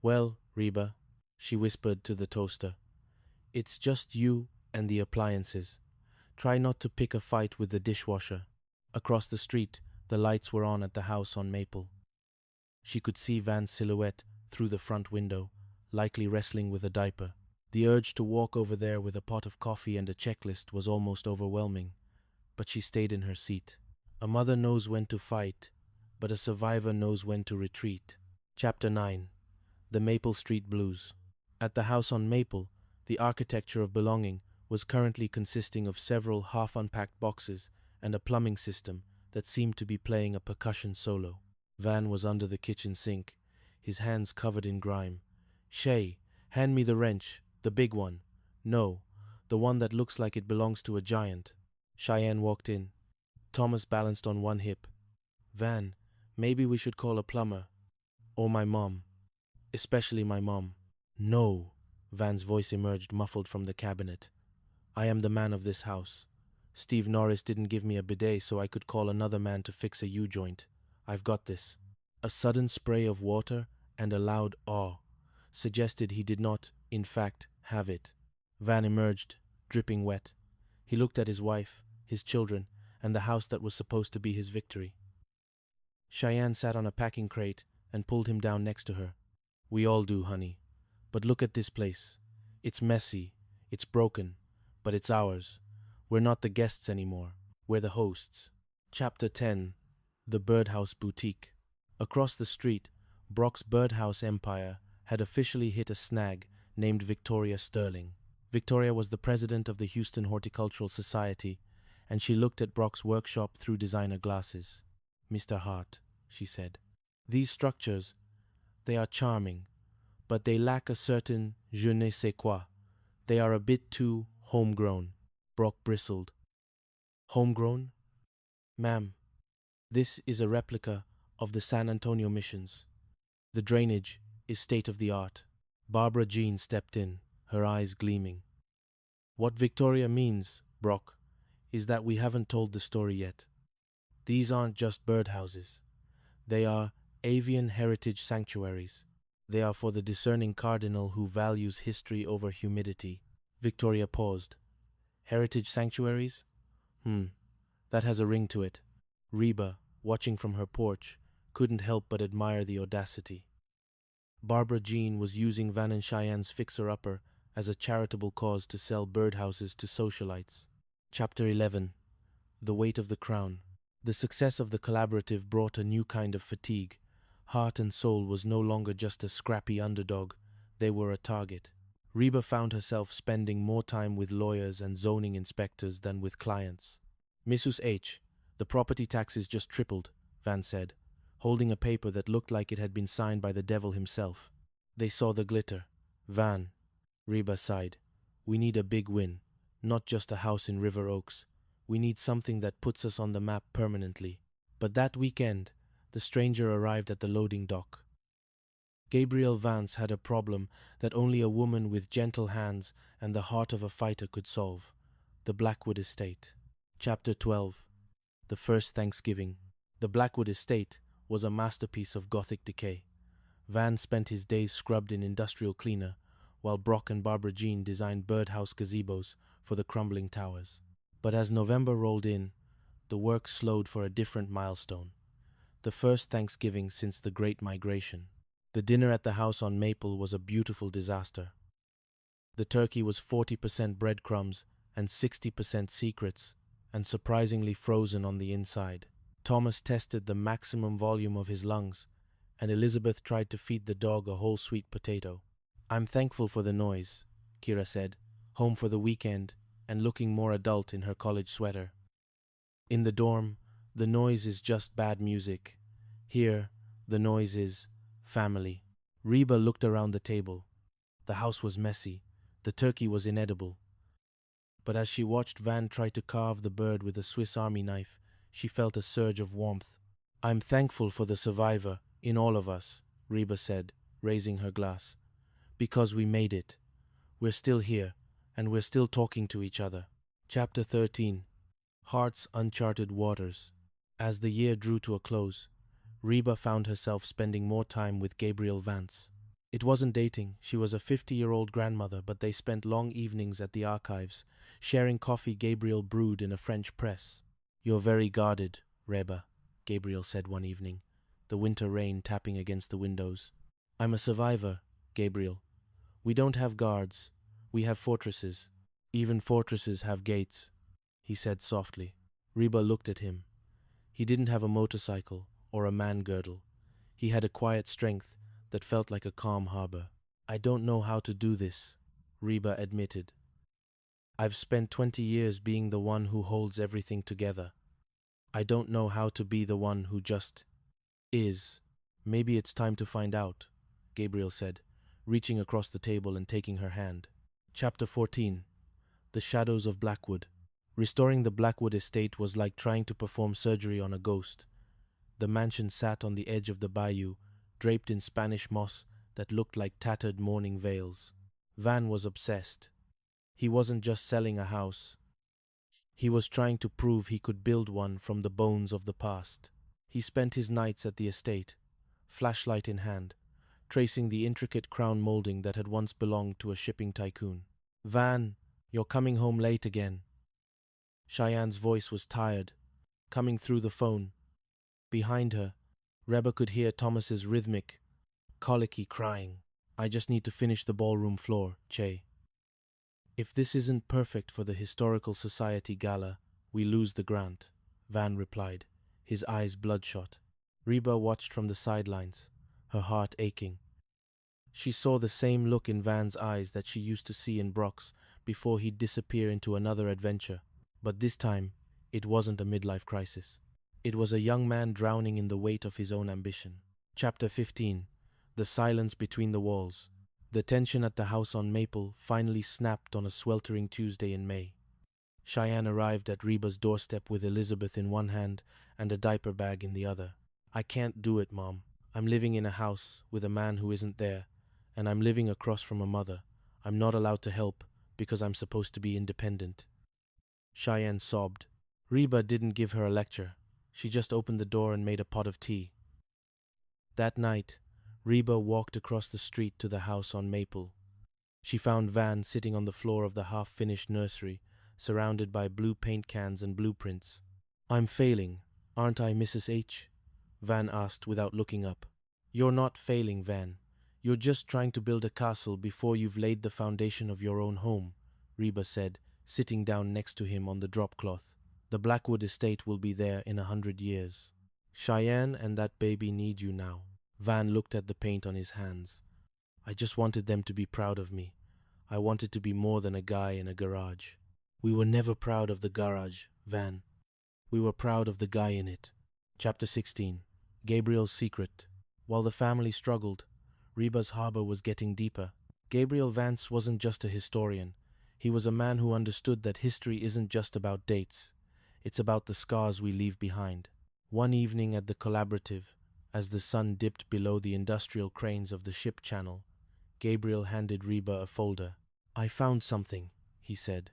Well, Reba, she whispered to the toaster, it's just you and the appliances. Try not to pick a fight with the dishwasher. Across the street, the lights were on at the house on Maple. She could see Van's silhouette through the front window, likely wrestling with a diaper. The urge to walk over there with a pot of coffee and a checklist was almost overwhelming, but she stayed in her seat. A mother knows when to fight, but a survivor knows when to retreat. Chapter 9. The Maple Street Blues. At the house on Maple, the architecture of belonging was currently consisting of several half-unpacked boxes and a plumbing system that seemed to be playing a percussion solo. Van was under the kitchen sink, his hands covered in grime. "Shay, hand me the wrench, the big one." "No, the one that looks like it belongs to a giant." Cheyenne walked in. Thomas balanced on one hip. "Van, maybe we should call a plumber. Or my mom. Especially my mom." "No," Van's voice emerged muffled from the cabinet. "I am the man of this house. Steve Norris didn't give me a bidet so I could call another man to fix a U-joint. I've got this." A sudden spray of water and a loud awe suggested he did not, in fact, have it. Van emerged, dripping wet. He looked at his wife, his children, and the house that was supposed to be his victory. Cheyenne sat on a packing crate and pulled him down next to her. "We all do, honey. But look at this place. It's messy, it's broken, but it's ours. We're not the guests anymore. We're the hosts." Chapter 10. The Birdhouse Boutique. Across the street, Brock's birdhouse empire had officially hit a snag named Victoria Sterling. Victoria was the president of the Houston Horticultural Society, and she looked at Brock's workshop through designer glasses. "Mr. Hart," she said, "these structures, they are charming, but they lack a certain je ne sais quoi. They are a bit too homegrown." Brock bristled. "Homegrown? Ma'am, this is a replica of the San Antonio missions. The drainage is state-of-the-art." Barbara Jean stepped in, her eyes gleaming. "What Victoria means, Brock, is that we haven't told the story yet. These aren't just birdhouses. They are avian heritage sanctuaries. They are for the discerning cardinal who values history over humidity." Victoria paused. "Heritage sanctuaries? That has a ring to it." Reba, watching from her porch, couldn't help but admire the audacity. Barbara Jean was using Van and Cheyenne's fixer-upper as a charitable cause to sell birdhouses to socialites. Chapter 11. The Weight of the Crown. The success of the collaborative brought a new kind of fatigue. Heart and Soul was no longer just a scrappy underdog, they were a target. Reba found herself spending more time with lawyers and zoning inspectors than with clients. "Mrs. H, the property taxes just tripled," Van said, holding a paper that looked like it had been signed by the devil himself. They saw the glitter. "Van," Reba sighed, "we need a big win, not just a house in River Oaks. We need something that puts us on the map permanently." But that weekend, the stranger arrived at the loading dock. Gabriel Vance had a problem that only a woman with gentle hands and the heart of a fighter could solve: the Blackwood Estate. Chapter 12. The First Thanksgiving. The Blackwood Estate was a masterpiece of Gothic decay. Van spent his days scrubbed in industrial cleaner, while Brock and Barbara Jean designed birdhouse gazebos for the crumbling towers. But as November rolled in, the work slowed for a different milestone: the first Thanksgiving since the Great Migration. The dinner at the house on Maple was a beautiful disaster. The turkey was 40% breadcrumbs and 60% secrets, and surprisingly frozen on the inside. Thomas tested the maximum volume of his lungs, and Elizabeth tried to feed the dog a whole sweet potato. "I'm thankful for the noise," Kira said, home for the weekend and looking more adult in her college sweater. "In the dorm, the noise is just bad music. Here, the noise is family." Reba looked around the table. The house was messy. The turkey was inedible. But as she watched Van try to carve the bird with a Swiss Army knife, she felt a surge of warmth. "I'm thankful for the survivor in all of us," Reba said, raising her glass. "Because we made it. We're still here, and we're still talking to each other." Chapter 13. Heart's Uncharted Waters. As the year drew to a close, Reba found herself spending more time with Gabriel Vance. It wasn't dating, she was a 50-year-old grandmother, but they spent long evenings at the archives, sharing coffee Gabriel brewed in a French press. "You're very guarded, Reba," Gabriel said one evening, the winter rain tapping against the windows. "I'm a survivor, Gabriel. We don't have guards, we have fortresses. Even fortresses have gates," he said softly. Reba looked at him. He didn't have a motorcycle or a man-girdle. He had a quiet strength that felt like a calm harbor. "I don't know how to do this," Reba admitted. "I've spent 20 years being the one who holds everything together. I don't know how to be the one who just is." "Maybe it's time to find out," Gabriel said, reaching across the table and taking her hand. Chapter 14. The Shadows of Blackwood. Restoring the Blackwood estate was like trying to perform surgery on a ghost. The mansion sat on the edge of the bayou, draped in Spanish moss that looked like tattered mourning veils. Van was obsessed. He wasn't just selling a house. He was trying to prove he could build one from the bones of the past. He spent his nights at the estate, flashlight in hand, tracing the intricate crown molding that had once belonged to a shipping tycoon. "Van, you're coming home late again." Cheyenne's voice was tired, coming through the phone. Behind her, Reba could hear Thomas's rhythmic, colicky crying. "I just need to finish the ballroom floor, Che. If this isn't perfect for the Historical Society gala, we lose the grant," Van replied, his eyes bloodshot. Reba watched from the sidelines, her heart aching. She saw the same look in Van's eyes that she used to see in Brock's before he'd disappear into another adventure. But this time, it wasn't a midlife crisis. It was a young man drowning in the weight of his own ambition. Chapter 15. The Silence Between the Walls. The tension at the house on Maple finally snapped on a sweltering Tuesday in May. Cheyenne arrived at Reba's doorstep with Elizabeth in one hand and a diaper bag in the other. "I can't do it, Mom. I'm living in a house with a man who isn't there, and I'm living across from a mother. I'm not allowed to help because I'm supposed to be independent." Cheyenne sobbed. Reba didn't give her a lecture. She just opened the door and made a pot of tea. That night, Reba walked across the street to the house on Maple. She found Van sitting on the floor of the half-finished nursery, surrounded by blue paint cans and blueprints. "I'm failing, aren't I, Mrs. H?" Van asked without looking up. "You're not failing, Van. You're just trying to build a castle before you've laid the foundation of your own home," Reba said, sitting down next to him on the drop cloth. "The Blackwood estate will be there in 100 years. Cheyenne and that baby need you now." Van looked at the paint on his hands. "I just wanted them to be proud of me. I wanted to be more than a guy in a garage." "We were never proud of the garage, Van. We were proud of the guy in it." Chapter 16. Gabriel's Secret. While the family struggled, Reba's harbor was getting deeper. Gabriel Vance wasn't just a historian. He was a man who understood that history isn't just about dates. It's about the scars we leave behind. One evening at the Collaborative, as the sun dipped below the industrial cranes of the ship channel, Gabriel handed Reba a folder. "I found something," he said.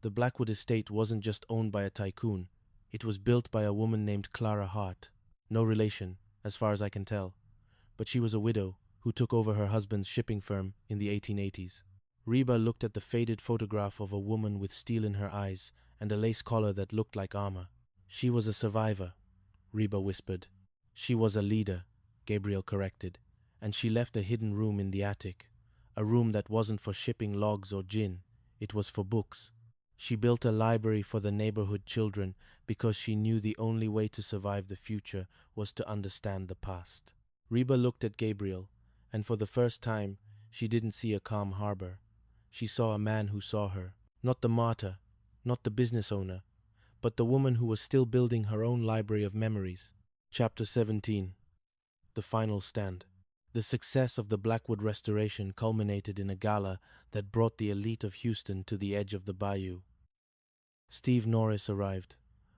The Blackwood estate wasn't just owned by a tycoon. It was built by a woman named Clara Hart. No relation, as far as I can tell. But she was a widow who took over her husband's shipping firm in the 1880s. Reba looked at the faded photograph of a woman with steel in her eyes and a lace collar that looked like armor. "She was a survivor," Reba whispered. "She was a leader," Gabriel corrected, "and she left a hidden room in the attic. A room that wasn't for shipping logs or gin. It was for books. She built a library for the neighborhood children because she knew the only way to survive the future was to understand the past." Reba looked at Gabriel, and for the first time, she didn't see a calm harbor. She saw a man who saw her. Not the martyr, not the business owner, but the woman who was still building her own library of memories. Chapter 17. The Final Stand. The success of the Blackwood restoration culminated in a gala that brought the elite of Houston to the edge of the bayou. Steve Norris arrived,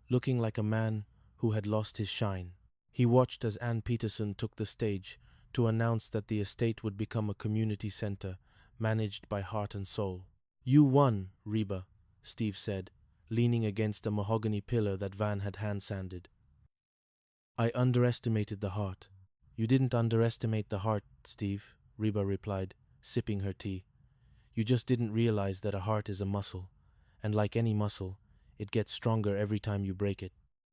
looking like a man who had lost his shine. He watched as Ann Peterson took the stage to announce that the estate would become a community center managed by Heart and Soul. "You won, Reba," Steve said, leaning against a mahogany pillar that Van had hand-sanded. "I underestimated the heart." "You didn't underestimate the heart, Steve," Reba replied, sipping her tea. You just didn't realize that a heart is a muscle, and like any muscle, it gets stronger every time you break it.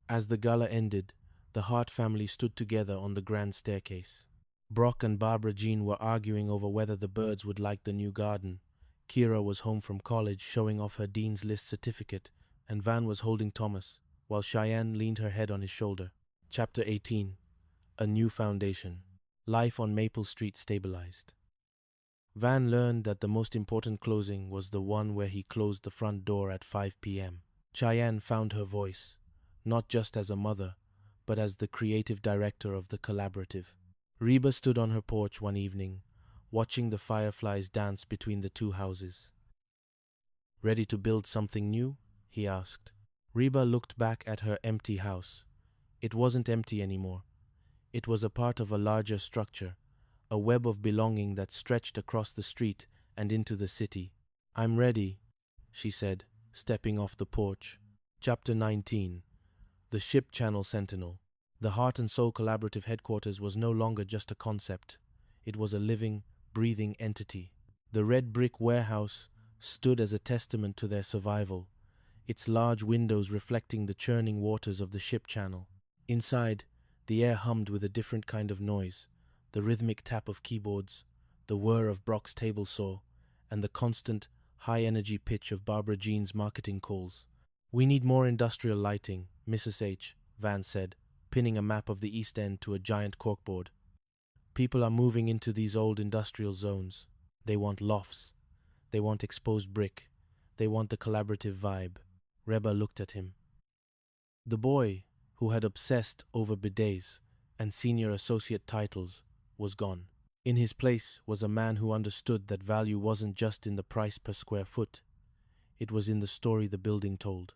As the gala ended, the Hart family stood together on the grand staircase. Brock and Barbara Jean were arguing over whether the birds would like the new garden. Kira was home from college showing off her Dean's List certificate, and Van was holding Thomas, while Cheyenne leaned her head on his shoulder. Chapter 18. A New Foundation. Life on Maple Street stabilized. Van learned that the most important closing was the one where he closed the front door at 5 p.m. Cheyenne found her voice, not just as a mother, but as the creative director of the collaborative. Reba stood on her porch one evening, watching the fireflies dance between the two houses. Ready to build something new? He asked. Reba looked back at her empty house. It wasn't empty anymore. It was a part of a larger structure, a web of belonging that stretched across the street and into the city. I'm ready, she said, stepping off the porch. Chapter 19. The Ship Channel Sentinel. The Heart and Soul Collaborative headquarters was no longer just a concept. It was a living, breathing entity. The red brick warehouse stood as a testament to their survival, its large windows reflecting the churning waters of the ship channel. Inside, the air hummed with a different kind of noise, the rhythmic tap of keyboards, the whir of Brock's table saw, and the constant, high-energy pitch of Barbara Jean's marketing calls. We need more industrial lighting, Mrs. H., Van said, pinning a map of the East End to a giant corkboard. People are moving into these old industrial zones. They want lofts. They want exposed brick. They want the collaborative vibe. Reba looked at him. The boy, who had obsessed over bidets and senior associate titles, was gone. In his place was a man who understood that value wasn't just in the price per square foot. It was in the story the building told.